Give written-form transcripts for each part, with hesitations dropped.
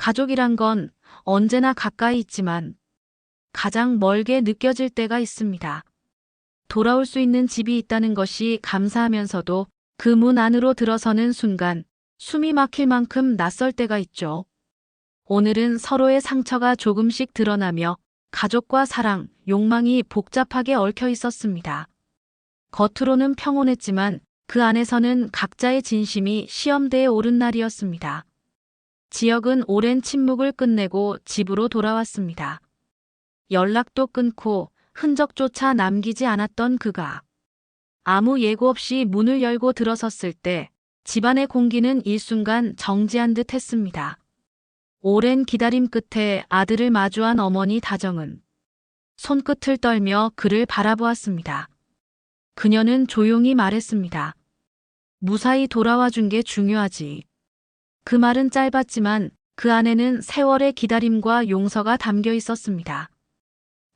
가족이란 건 언제나 가까이 있지만 가장 멀게 느껴질 때가 있습니다. 돌아올 수 있는 집이 있다는 것이 감사하면서도 그 문 안으로 들어서는 순간 숨이 막힐 만큼 낯설 때가 있죠. 오늘은 서로의 상처가 조금씩 드러나며 가족과 사랑, 욕망이 복잡하게 얽혀 있었습니다. 겉으로는 평온했지만 그 안에서는 각자의 진심이 시험대에 오른 날이었습니다. 지역은 오랜 침묵을 끝내고 집으로 돌아왔습니다. 연락도 끊고 흔적조차 남기지 않았던 그가 아무 예고 없이 문을 열고 들어섰을 때 집안의 공기는 일순간 정지한 듯 했습니다. 오랜 기다림 끝에 아들을 마주한 어머니 다정은 손끝을 떨며 그를 바라보았습니다. 그녀는 조용히 말했습니다. 무사히 돌아와 준 게 중요하지. 그 말은 짧았지만 그 안에는 세월의 기다림과 용서가 담겨 있었습니다.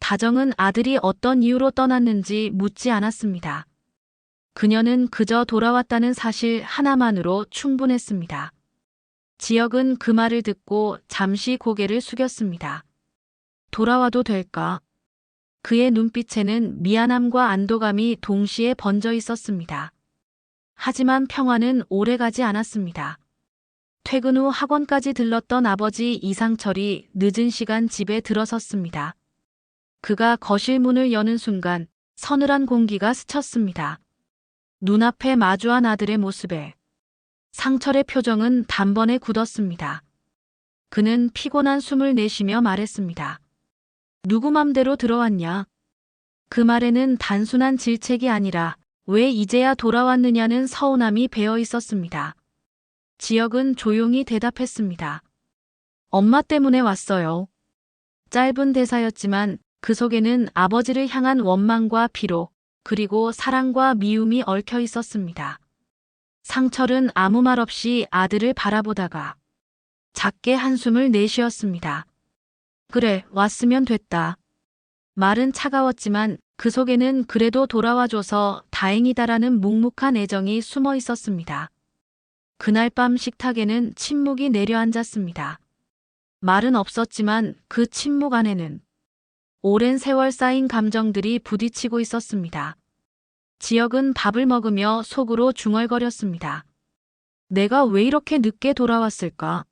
다정은 아들이 어떤 이유로 떠났는지 묻지 않았습니다. 그녀는 그저 돌아왔다는 사실 하나만으로 충분했습니다. 지역은 그 말을 듣고 잠시 고개를 숙였습니다. 돌아와도 될까? 그의 눈빛에는 미안함과 안도감이 동시에 번져 있었습니다. 하지만 평화는 오래가지 않았습니다. 퇴근 후 학원까지 들렀던 아버지 이상철이 늦은 시간 집에 들어섰습니다. 그가 거실 문을 여는 순간 서늘한 공기가 스쳤습니다. 눈앞에 마주한 아들의 모습에 상철의 표정은 단번에 굳었습니다. 그는 피곤한 숨을 내쉬며 말했습니다. 누구 맘대로 들어왔냐? 그 말에는 단순한 질책이 아니라 왜 이제야 돌아왔느냐는 서운함이 배어 있었습니다. 지역은 조용히 대답했습니다. 엄마 때문에 왔어요. 짧은 대사였지만 그 속에는 아버지를 향한 원망과 비로 그리고 사랑과 미움이 얽혀 있었습니다. 상철은 아무 말 없이 아들을 바라보다가 작게 한숨을 내쉬었습니다. 그래, 왔으면 됐다. 말은 차가웠지만 그 속에는 그래도 돌아와줘서 다행이다라는 묵묵한 애정이 숨어 있었습니다. 그날 밤 식탁에는 침묵이 내려앉았습니다. 말은 없었지만 그 침묵 안에는 오랜 세월 쌓인 감정들이 부딪히고 있었습니다. 지역은 밥을 먹으며 속으로 중얼거렸습니다. 내가 왜 이렇게 늦게 돌아왔을까?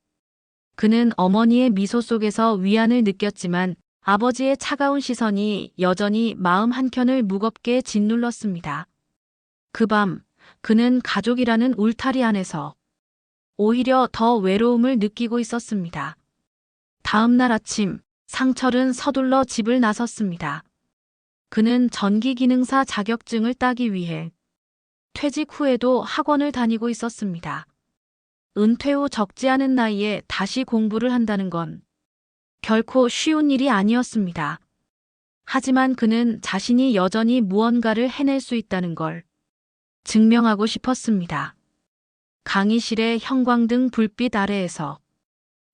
그는 어머니의 미소 속에서 위안을 느꼈지만 아버지의 차가운 시선이 여전히 마음 한켠을 무겁게 짓눌렀습니다. 그 밤, 그는 가족이라는 울타리 안에서 오히려 더 외로움을 느끼고 있었습니다. 다음 날 아침, 상철은 서둘러 집을 나섰습니다. 그는 전기기능사 자격증을 따기 위해 퇴직 후에도 학원을 다니고 있었습니다. 은퇴 후 적지 않은 나이에 다시 공부를 한다는 건 결코 쉬운 일이 아니었습니다. 하지만 그는 자신이 여전히 무언가를 해낼 수 있다는 걸 증명하고 싶었습니다. 강의실의 형광등 불빛 아래에서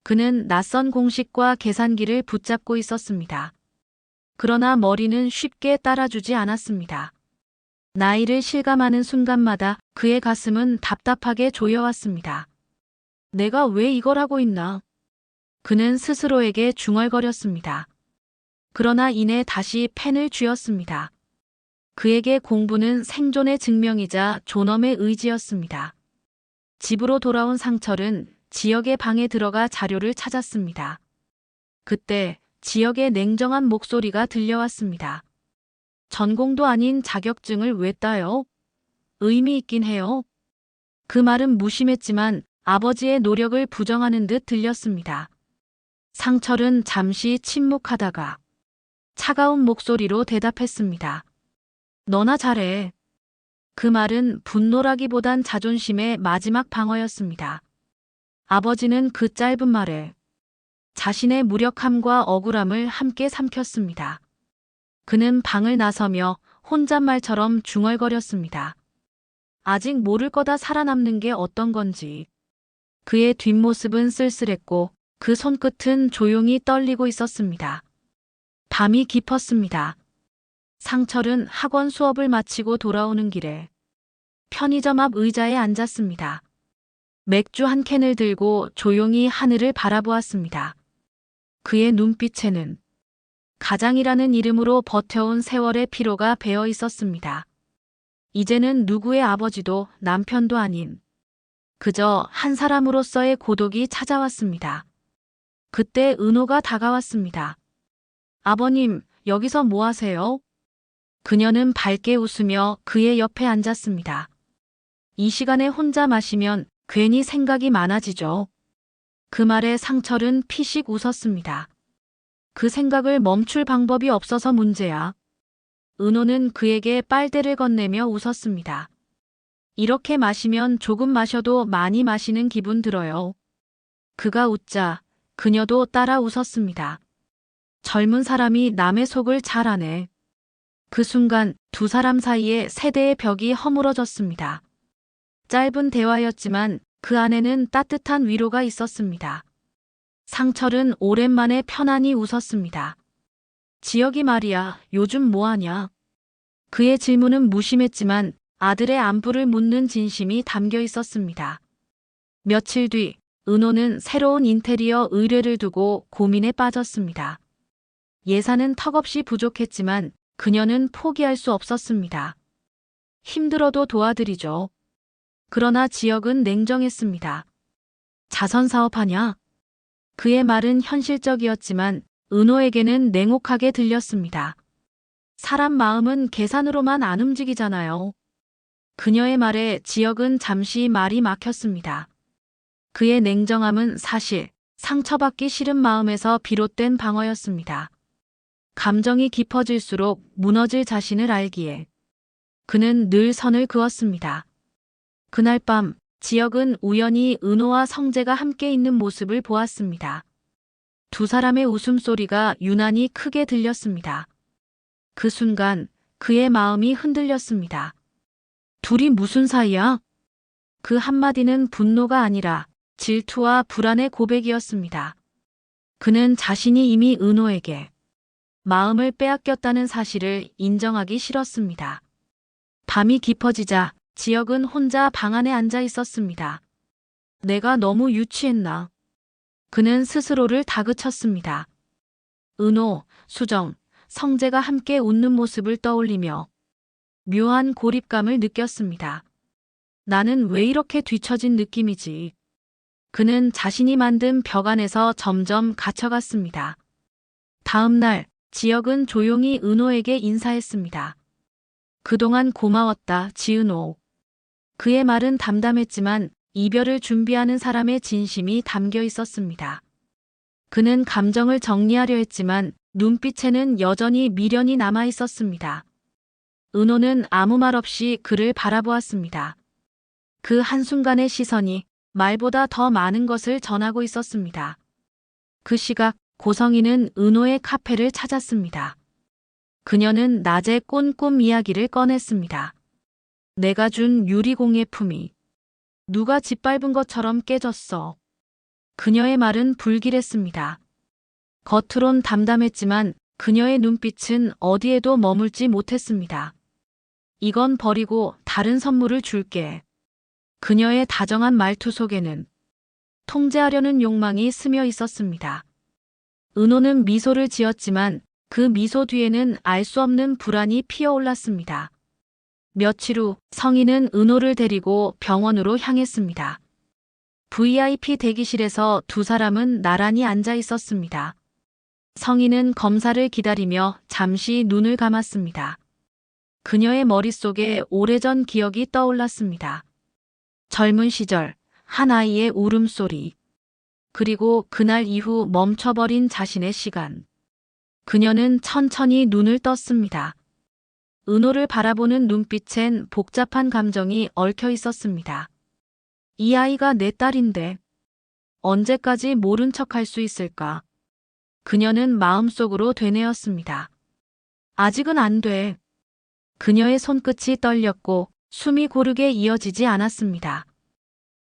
그는 낯선 공식과 계산기를 붙잡고 있었습니다. 그러나 머리는 쉽게 따라주지 않았습니다. 나이를 실감하는 순간마다 그의 가슴은 답답하게 조여왔습니다. 내가 왜 이걸 하고 있나? 그는 스스로에게 중얼거렸습니다. 그러나 이내 다시 펜을 쥐었습니다. 그에게 공부는 생존의 증명이자 존엄의 의지였습니다. 집으로 돌아온 상철은 지역의 방에 들어가 자료를 찾았습니다. 그때 지역의 냉정한 목소리가 들려왔습니다. 전공도 아닌 자격증을 왜 따요? 의미 있긴 해요. 그 말은 무심했지만 아버지의 노력을 부정하는 듯 들렸습니다. 상철은 잠시 침묵하다가 차가운 목소리로 대답했습니다. 너나 잘해. 그 말은 분노라기보단 자존심의 마지막 방어였습니다. 아버지는 그 짧은 말에 자신의 무력함과 억울함을 함께 삼켰습니다. 그는 방을 나서며 혼잣말처럼 중얼거렸습니다. 아직 모를 거다 살아남는 게 어떤 건지. 그의 뒷모습은 쓸쓸했고 그 손끝은 조용히 떨리고 있었습니다. 밤이 깊었습니다. 상철은 학원 수업을 마치고 돌아오는 길에 편의점 앞 의자에 앉았습니다. 맥주 한 캔을 들고 조용히 하늘을 바라보았습니다. 그의 눈빛에는 가장이라는 이름으로 버텨온 세월의 피로가 배어 있었습니다. 이제는 누구의 아버지도 남편도 아닌 그저 한 사람으로서의 고독이 찾아왔습니다. 그때 은호가 다가왔습니다. 아버님, 여기서 뭐 하세요? 그녀는 밝게 웃으며 그의 옆에 앉았습니다. 이 시간에 혼자 마시면 괜히 생각이 많아지죠. 그 말에 상철은 피식 웃었습니다. 그 생각을 멈출 방법이 없어서 문제야. 은호는 그에게 빨대를 건네며 웃었습니다. 이렇게 마시면 조금 마셔도 많이 마시는 기분 들어요. 그가 웃자 그녀도 따라 웃었습니다. 젊은 사람이 남의 속을 잘 아네. 그 순간 두 사람 사이에 세대의 벽이 허물어졌습니다. 짧은 대화였지만 그 안에는 따뜻한 위로가 있었습니다. 상철은 오랜만에 편안히 웃었습니다. 지혁이 말이야, 요즘 뭐하냐? 그의 질문은 무심했지만 아들의 안부를 묻는 진심이 담겨 있었습니다. 며칠 뒤 은호는 새로운 인테리어 의뢰를 두고 고민에 빠졌습니다. 예산은 턱없이 부족했지만 그녀는 포기할 수 없었습니다. 힘들어도 도와드리죠. 그러나 지역은 냉정했습니다. 자선 사업하냐? 그의 말은 현실적이었지만 은호에게는 냉혹하게 들렸습니다. 사람 마음은 계산으로만 안 움직이잖아요. 그녀의 말에 지역은 잠시 말이 막혔습니다. 그의 냉정함은 사실 상처받기 싫은 마음에서 비롯된 방어였습니다. 감정이 깊어질수록 무너질 자신을 알기에 그는 늘 선을 그었습니다. 그날 밤 지역은 우연히 은호와 성재가 함께 있는 모습을 보았습니다. 두 사람의 웃음소리가 유난히 크게 들렸습니다. 그 순간 그의 마음이 흔들렸습니다. 둘이 무슨 사이야? 그 한마디는 분노가 아니라 질투와 불안의 고백이었습니다. 그는 자신이 이미 은호에게 마음을 빼앗겼다는 사실을 인정하기 싫었습니다. 밤이 깊어지자 지역은 혼자 방 안에 앉아 있었습니다. 내가 너무 유치했나? 그는 스스로를 다그쳤습니다. 은호, 수정, 성재가 함께 웃는 모습을 떠올리며 묘한 고립감을 느꼈습니다. 나는 왜 이렇게 뒤처진 느낌이지? 그는 자신이 만든 벽 안에서 점점 갇혀갔습니다. 다음 날 지역은 조용히 은호에게 인사했습니다. 그동안 고마웠다, 지은호. 그의 말은 담담했지만 이별을 준비하는 사람의 진심이 담겨 있었습니다. 그는 감정을 정리하려 했지만 눈빛에는 여전히 미련이 남아 있었습니다. 은호는 아무 말 없이 그를 바라보았습니다. 그 한순간의 시선이 말보다 더 많은 것을 전하고 있었습니다. 그 시각 고성이는 은호의 카페를 찾았습니다. 그녀는 낮에 꾼 꿈 이야기를 꺼냈습니다. 내가 준 유리공예품이 누가 짓밟은 것처럼 깨졌어. 그녀의 말은 불길했습니다. 겉으론 담담했지만 그녀의 눈빛은 어디에도 머물지 못했습니다. 이건 버리고 다른 선물을 줄게. 그녀의 다정한 말투 속에는 통제하려는 욕망이 스며 있었습니다. 은호는 미소를 지었지만 그 미소 뒤에는 알 수 없는 불안이 피어올랐습니다. 며칠 후 성인은 은호를 데리고 병원으로 향했습니다. VIP 대기실에서 두 사람은 나란히 앉아 있었습니다. 성인은 검사를 기다리며 잠시 눈을 감았습니다. 그녀의 머릿속에 오래전 기억이 떠올랐습니다. 젊은 시절 한 아이의 울음소리, 그리고 그날 이후 멈춰버린 자신의 시간. 그녀는 천천히 눈을 떴습니다. 은호를 바라보는 눈빛엔 복잡한 감정이 얽혀 있었습니다. 이 아이가 내 딸인데 언제까지 모른 척할 수 있을까? 그녀는 마음속으로 되뇌었습니다. 아직은 안 돼. 그녀의 손끝이 떨렸고 숨이 고르게 이어지지 않았습니다.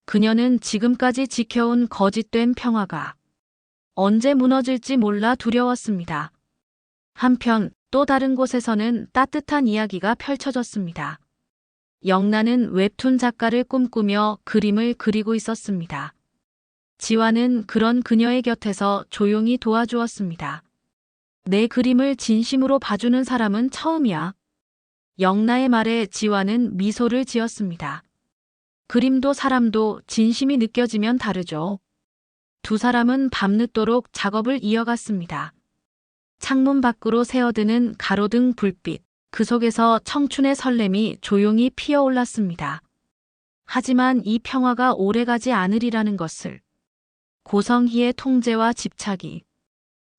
그녀는 지금까지 지켜온 거짓된 평화가 언제 무너질지 몰라 두려웠습니다. 한편 또 다른 곳에서는 따뜻한 이야기가 펼쳐졌습니다. 영란은 웹툰 작가를 꿈꾸며 그림을 그리고 있었습니다. 지화는 그런 그녀의 곁에서 조용히 도와주었습니다. 내 그림을 진심으로 봐주는 사람은 처음이야. 영란의 말에 지화는 미소를 지었습니다. 그림도 사람도 진심이 느껴지면 다르죠. 두 사람은 밤늦도록 작업을 이어갔습니다. 창문 밖으로 새어드는 가로등 불빛, 그 속에서 청춘의 설렘이 조용히 피어올랐습니다. 하지만 이 평화가 오래가지 않으리라는 것을 고성희의 통제와 집착이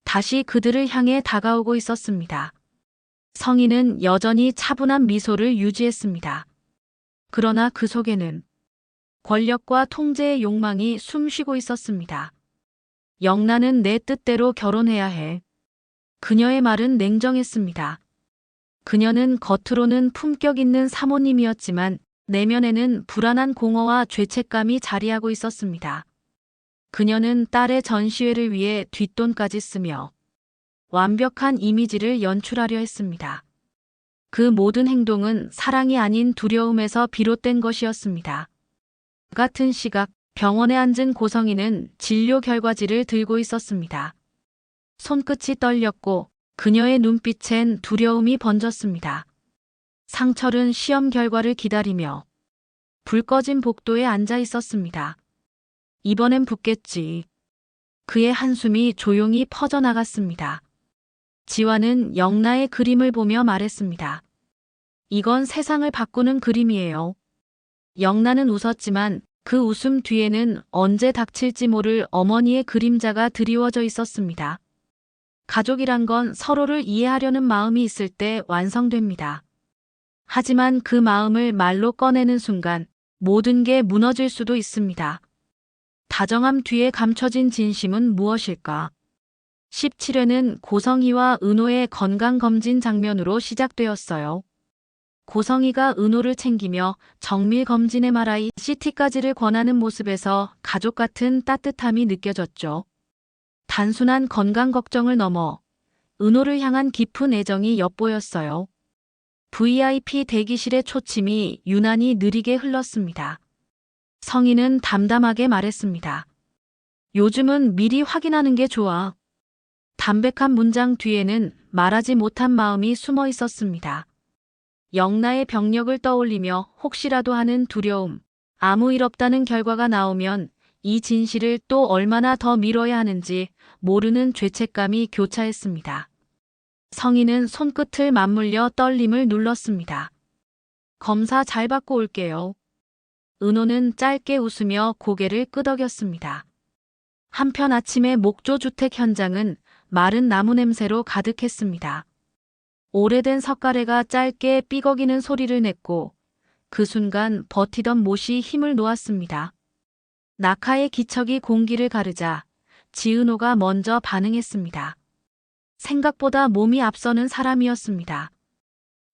다시 그들을 향해 다가오고 있었습니다. 성희는 여전히 차분한 미소를 유지했습니다. 그러나 그 속에는 권력과 통제의 욕망이 숨쉬고 있었습니다. 영란은 내 뜻대로 결혼해야 해. 그녀의 말은 냉정했습니다. 그녀는 겉으로는 품격 있는 사모님이었지만 내면에는 불안한 공허와 죄책감이 자리하고 있었습니다. 그녀는 딸의 전시회를 위해 뒷돈까지 쓰며 완벽한 이미지를 연출하려 했습니다. 그 모든 행동은 사랑이 아닌 두려움에서 비롯된 것이었습니다. 같은 시각 병원에 앉은 고성희는 진료 결과지를 들고 있었습니다. 손끝이 떨렸고 그녀의 눈빛엔 두려움이 번졌습니다. 상철은 시험 결과를 기다리며 불 꺼진 복도에 앉아 있었습니다. 이번엔 붙겠지. 그의 한숨이 조용히 퍼져나갔습니다. 지화는 영란의 그림을 보며 말했습니다. 이건 세상을 바꾸는 그림이에요. 영란은 웃었지만 그 웃음 뒤에는 언제 닥칠지 모를 어머니의 그림자가 드리워져 있었습니다. 가족이란 건 서로를 이해하려는 마음이 있을 때 완성됩니다. 하지만 그 마음을 말로 꺼내는 순간 모든 게 무너질 수도 있습니다. 다정함 뒤에 감춰진 진심은 무엇일까? 17회는 고성희와 은호의 건강검진 장면으로 시작되었어요. 고성희가 은호를 챙기며 정밀검진의 MRI, CT까지를 권하는 모습에서 가족 같은 따뜻함이 느껴졌죠. 단순한 건강 걱정을 넘어 은호를 향한 깊은 애정이 엿보였어요. VIP 대기실의 초침이 유난히 느리게 흘렀습니다. 성희는 담담하게 말했습니다. 요즘은 미리 확인하는 게 좋아. 담백한 문장 뒤에는 말하지 못한 마음이 숨어 있었습니다. 영란의 병력을 떠올리며 혹시라도 하는 두려움, 아무 일 없다는 결과가 나오면 이 진실을 또 얼마나 더 미뤄야 하는지 모르는 죄책감이 교차했습니다. 성희는 손끝을 맞물려 떨림을 눌렀습니다. 검사 잘 받고 올게요. 은호는 짧게 웃으며 고개를 끄덕였습니다. 한편 아침의 목조주택 현장은 마른 나무 냄새로 가득했습니다. 오래된 석가래가 짧게 삐걱이는 소리를 냈고 그 순간 버티던 못이 힘을 놓았습니다. 낙하의 기척이 공기를 가르자 지은호가 먼저 반응했습니다. 생각보다 몸이 앞서는 사람이었습니다.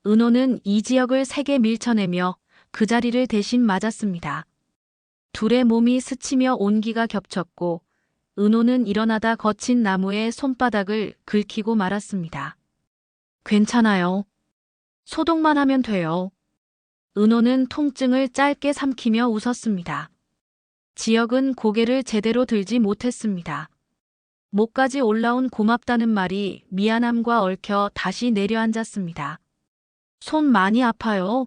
은호는 이 지역을 세게 밀쳐내며 그 자리를 대신 맞았습니다. 둘의 몸이 스치며 온기가 겹쳤고 은호는 일어나다 거친 나무에 손바닥을 긁히고 말았습니다. 괜찮아요. 소독만 하면 돼요. 은호는 통증을 짧게 삼키며 웃었습니다. 지역은 고개를 제대로 들지 못했습니다. 목까지 올라온 고맙다는 말이 미안함과 얽혀 다시 내려앉았습니다. 손 많이 아파요.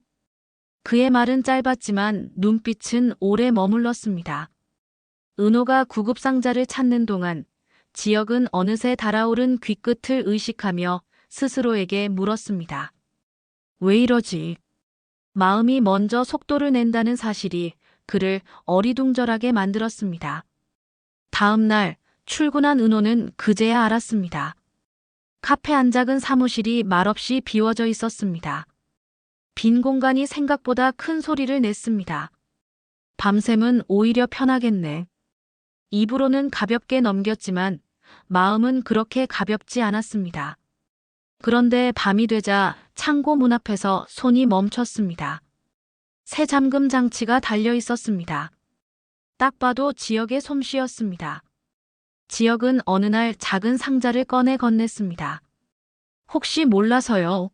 그의 말은 짧았지만 눈빛은 오래 머물렀습니다. 은호가 구급상자를 찾는 동안 지역은 어느새 달아오른 귀끝을 의식하며 스스로에게 물었습니다. 왜 이러지? 마음이 먼저 속도를 낸다는 사실이 그를 어리둥절하게 만들었습니다. 다음 날 출근한 은호는 그제야 알았습니다. 카페 안 작은 사무실이 말없이 비워져 있었습니다. 빈 공간이 생각보다 큰 소리를 냈습니다. 밤샘은 오히려 편하겠네. 입으로는 가볍게 넘겼지만 마음은 그렇게 가볍지 않았습니다. 그런데 밤이 되자 창고 문 앞에서 손이 멈췄습니다. 새 잠금 장치가 달려 있었습니다. 딱 봐도 지역의 솜씨였습니다. 지역은 어느 날 작은 상자를 꺼내 건넸습니다. 혹시 몰라서요.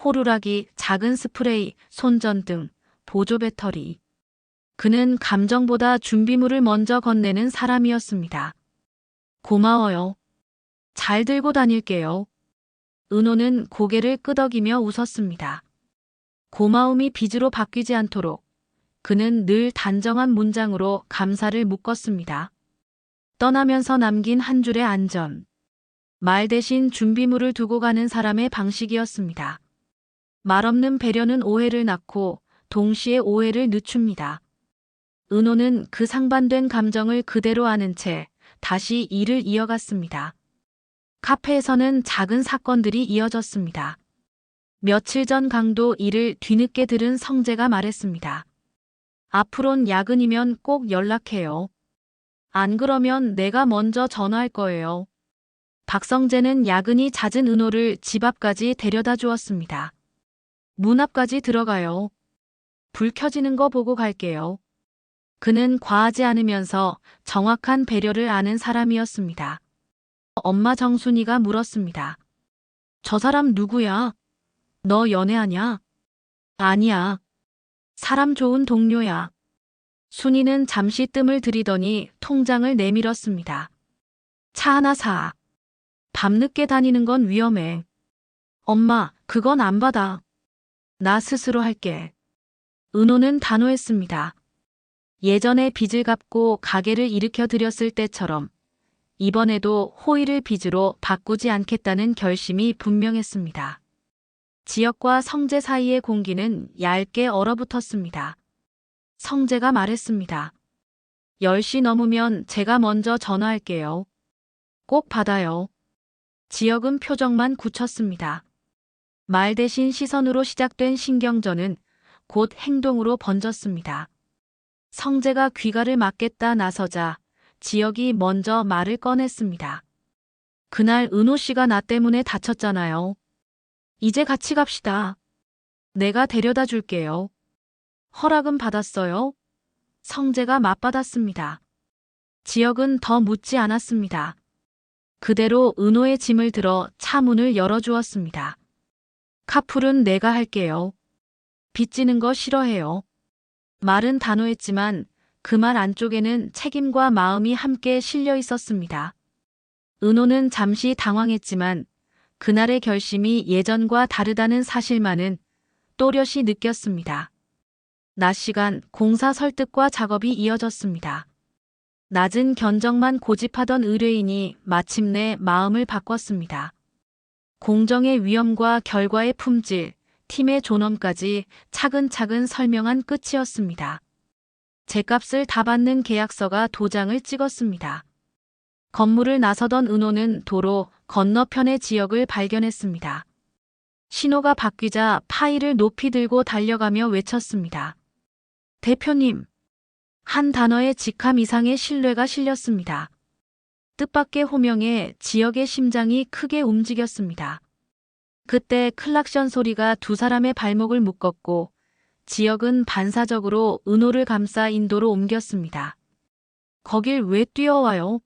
호루라기, 작은 스프레이, 손전등, 보조 배터리. 그는 감정보다 준비물을 먼저 건네는 사람이었습니다. 고마워요. 잘 들고 다닐게요. 은호는 고개를 끄덕이며 웃었습니다. 고마움이 빚으로 바뀌지 않도록 그는 늘 단정한 문장으로 감사를 묶었습니다. 떠나면서 남긴 한 줄의 안전. 말 대신 준비물을 두고 가는 사람의 방식이었습니다. 말없는 배려는 오해를 낳고 동시에 오해를 늦춥니다. 은호는 그 상반된 감정을 그대로 아는 채 다시 일을 이어갔습니다. 카페에서는 작은 사건들이 이어졌습니다. 며칠 전 강도 일을 뒤늦게 들은 성재가 말했습니다. 앞으론 야근이면 꼭 연락해요. 안 그러면 내가 먼저 전화할 거예요. 박성재는 야근이 잦은 은호를 집 앞까지 데려다 주었습니다. 문 앞까지 들어가요. 불 켜지는 거 보고 갈게요. 그는 과하지 않으면서 정확한 배려를 아는 사람이었습니다. 엄마 정순이가 물었습니다. 저 사람 누구야? 너 연애하냐? 아니야. 사람 좋은 동료야. 순이는 잠시 뜸을 들이더니 통장을 내밀었습니다. 차 하나 사. 밤늦게 다니는 건 위험해. 엄마, 그건 안 받아. 나 스스로 할게. 은호는 단호했습니다. 예전에 빚을 갚고 가게를 일으켜 드렸을 때처럼 이번에도 호의를 빚으로 바꾸지 않겠다는 결심이 분명했습니다. 지역과 성재 사이의 공기는 얇게 얼어붙었습니다. 성재가 말했습니다. 10시 넘으면 제가 먼저 전화할게요. 꼭 받아요. 지역은 표정만 굳혔습니다. 말 대신 시선으로 시작된 신경전은 곧 행동으로 번졌습니다. 성재가 귀가를 막겠다 나서자 지역이 먼저 말을 꺼냈습니다. 그날 은호 씨가 나 때문에 다쳤잖아요. 이제 같이 갑시다. 내가 데려다 줄게요. 허락은 받았어요? 성재가 맞받았습니다. 지역은 더 묻지 않았습니다. 그대로 은호의 짐을 들어 차 문을 열어주었습니다. 카풀은 내가 할게요. 빚지는 거 싫어해요. 말은 단호했지만 그 말 안쪽에는 책임과 마음이 함께 실려 있었습니다. 은호는 잠시 당황했지만 그날의 결심이 예전과 다르다는 사실만은 또렷이 느꼈습니다. 낮 시간 공사 설득과 작업이 이어졌습니다. 낮은 견적만 고집하던 의뢰인이 마침내 마음을 바꿨습니다. 공정의 위험과 결과의 품질, 팀의 존엄까지 차근차근 설명한 끝이었습니다. 제값을 다 받는 계약서가 도장을 찍었습니다. 건물을 나서던 은호는 도로 건너편의 지역을 발견했습니다. 신호가 바뀌자 파일을 높이 들고 달려가며 외쳤습니다. 대표님. 한 단어의 직함 이상의 신뢰가 실렸습니다. 뜻밖의 호명에 지역의 심장이 크게 움직였습니다. 그때 클락션 소리가 두 사람의 발목을 묶었고 지역은 반사적으로 은호를 감싸 인도로 옮겼습니다. 거길 왜 뛰어와요?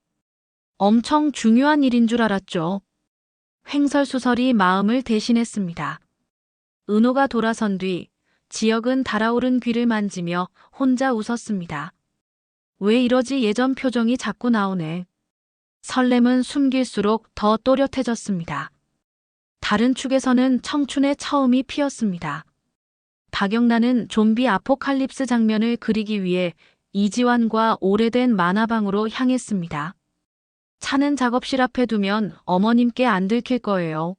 엄청 중요한 일인 줄 알았죠. 횡설수설이 마음을 대신했습니다. 은호가 돌아선 뒤 지역은 달아오른 귀를 만지며 혼자 웃었습니다. 왜 이러지 예전 표정이 자꾸 나오네. 설렘은 숨길수록 더 또렷해졌습니다. 다른 축에서는 청춘의 처음이 피었습니다. 박영란은 좀비 아포칼립스 장면을 그리기 위해 이지환과 오래된 만화방으로 향했습니다. 차는 작업실 앞에 두면 어머님께 안 들킬 거예요.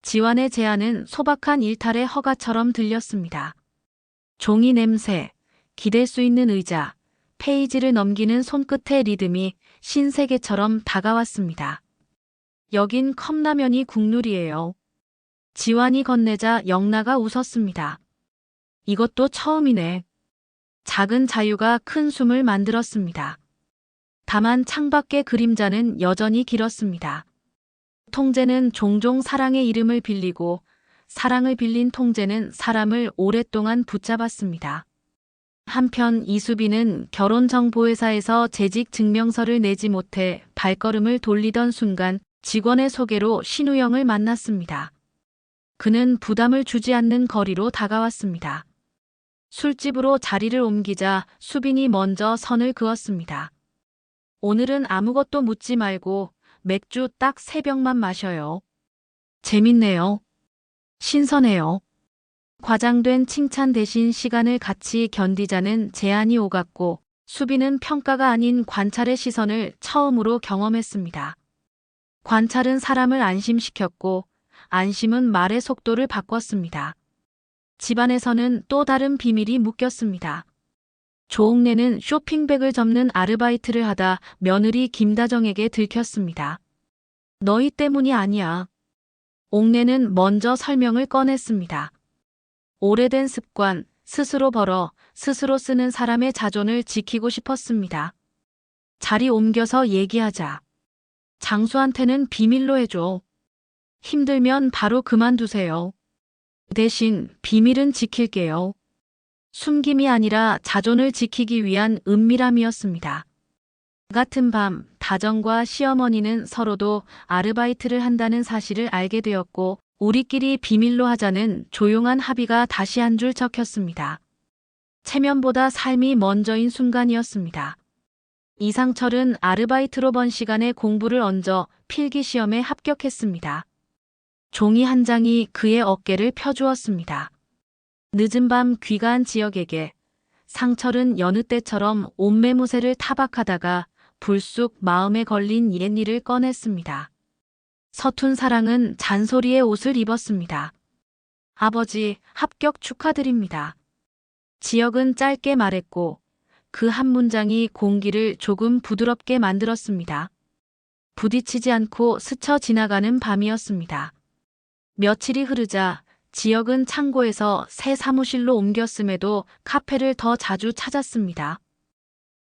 지환의 제안은 소박한 일탈의 허가처럼 들렸습니다. 종이 냄새, 기댈 수 있는 의자, 페이지를 넘기는 손끝의 리듬이 신세계처럼 다가왔습니다. 여긴 컵라면이 국룰이에요. 지환이 건네자 영나가 웃었습니다. 이것도 처음이네. 작은 자유가 큰 숨을 만들었습니다. 다만 창밖의 그림자는 여전히 길었습니다. 통제는 종종 사랑의 이름을 빌리고 사랑을 빌린 통제는 사람을 오랫동안 붙잡았습니다. 한편 이수빈은 결혼정보회사에서 재직 증명서를 내지 못해 발걸음을 돌리던 순간 직원의 소개로 신우영을 만났습니다. 그는 부담을 주지 않는 거리로 다가왔습니다. 술집으로 자리를 옮기자 수빈이 먼저 선을 그었습니다. 오늘은 아무것도 묻지 말고 맥주 딱 3병만 마셔요. 재밌네요. 신선해요. 과장된 칭찬 대신 시간을 같이 견디자는 제안이 오갔고 수빈은 평가가 아닌 관찰의 시선을 처음으로 경험했습니다. 관찰은 사람을 안심시켰고 안심은 말의 속도를 바꿨습니다. 집안에서는 또 다른 비밀이 묶였습니다. 조옥래는 쇼핑백을 접는 아르바이트를 하다 며느리 김다정에게 들켰습니다. 너희 때문이 아니야. 옥래는 먼저 설명을 꺼냈습니다. 오래된 습관, 스스로 벌어 스스로 쓰는 사람의 자존을 지키고 싶었습니다. 자리 옮겨서 얘기하자. 장수한테는 비밀로 해줘. 힘들면 바로 그만두세요. 대신 비밀은 지킬게요. 숨김이 아니라 자존을 지키기 위한 은밀함이었습니다. 같은 밤, 다정과 시어머니는 서로도 아르바이트를 한다는 사실을 알게 되었고 우리끼리 비밀로 하자는 조용한 합의가 다시 한 줄 적혔습니다. 체면보다 삶이 먼저인 순간이었습니다. 이상철은 아르바이트로 번 시간에 공부를 얹어 필기시험에 합격했습니다. 종이 한 장이 그의 어깨를 펴주었습니다. 늦은 밤 귀가한 지역에게 상철은 여느 때처럼 옷매무새를 타박하다가 불쑥 마음에 걸린 옛일을 꺼냈습니다. 서툰 사랑은 잔소리의 옷을 입었습니다. 아버지, 합격 축하드립니다. 지역은 짧게 말했고 그 한 문장이 공기를 조금 부드럽게 만들었습니다. 부딪히지 않고 스쳐 지나가는 밤이었습니다. 며칠이 흐르자 지역은 창고에서 새 사무실로 옮겼음에도 카페를 더 자주 찾았습니다.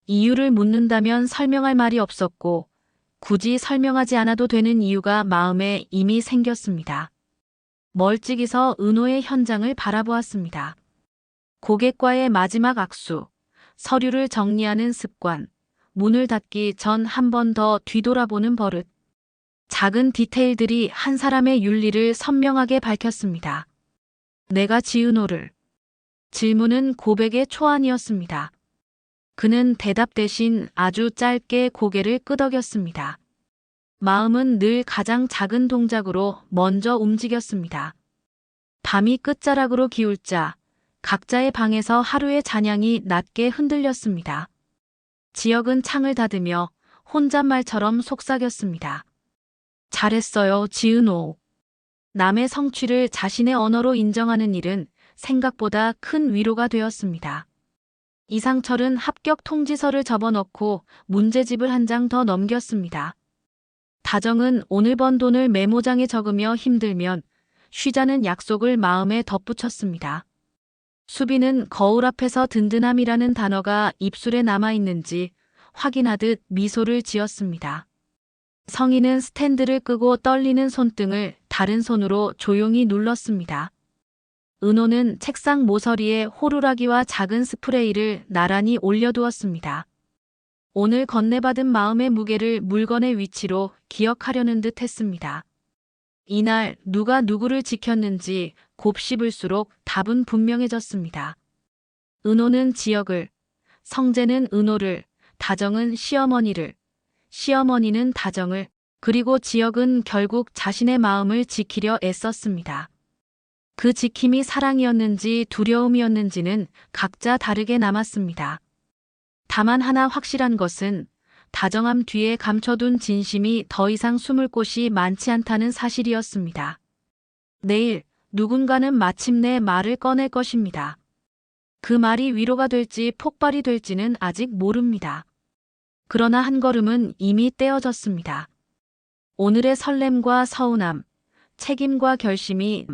이유를 묻는다면 설명할 말이 없었고 굳이 설명하지 않아도 되는 이유가 마음에 이미 생겼습니다. 멀찍이서 은호의 현장을 바라보았습니다. 고객과의 마지막 악수, 서류를 정리하는 습관, 문을 닫기 전 한 번 더 뒤돌아보는 버릇. 작은 디테일들이 한 사람의 윤리를 선명하게 밝혔습니다. 내가 지은호를. 질문은 고백의 초안이었습니다. 그는 대답 대신 아주 짧게 고개를 끄덕였습니다. 마음은 늘 가장 작은 동작으로 먼저 움직였습니다. 밤이 끝자락으로 기울자 각자의 방에서 하루의 잔향이 낮게 흔들렸습니다. 지역은 창을 닫으며 혼잣말처럼 속삭였습니다. 잘했어요, 지은호. 남의 성취를 자신의 언어로 인정하는 일은 생각보다 큰 위로가 되었습니다. 이상철은 합격 통지서를 접어넣고 문제집을 한 장 더 넘겼습니다. 다정은 오늘 번 돈을 메모장에 적으며 힘들면 쉬자는 약속을 마음에 덧붙였습니다. 수빈은 거울 앞에서 든든함이라는 단어가 입술에 남아있는지 확인하듯 미소를 지었습니다. 성희는 스탠드를 끄고 떨리는 손등을 다른 손으로 조용히 눌렀습니다. 은호는 책상 모서리에 호루라기와 작은 스프레이를 나란히 올려두었습니다. 오늘 건네받은 마음의 무게를 물건의 위치로 기억하려는 듯 했습니다. 이날 누가 누구를 지켰는지 곱씹을수록 답은 분명해졌습니다. 은호는 지역을, 성재는 은호를, 다정은 시어머니를, 시어머니는 다정을, 그리고 지역은 결국 자신의 마음을 지키려 애썼습니다. 그 지킴이 사랑이었는지 두려움이었는지는 각자 다르게 남았습니다. 다만 하나 확실한 것은 다정함 뒤에 감춰둔 진심이 더 이상 숨을 곳이 많지 않다는 사실이었습니다. 내일 누군가는 마침내 말을 꺼낼 것입니다. 그 말이 위로가 될지 폭발이 될지는 아직 모릅니다. 그러나 한 걸음은 이미 떼어졌습니다. 오늘의 설렘과 서운함, 책임과 결심이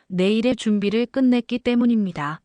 내일의 준비를 끝냈기 때문입니다.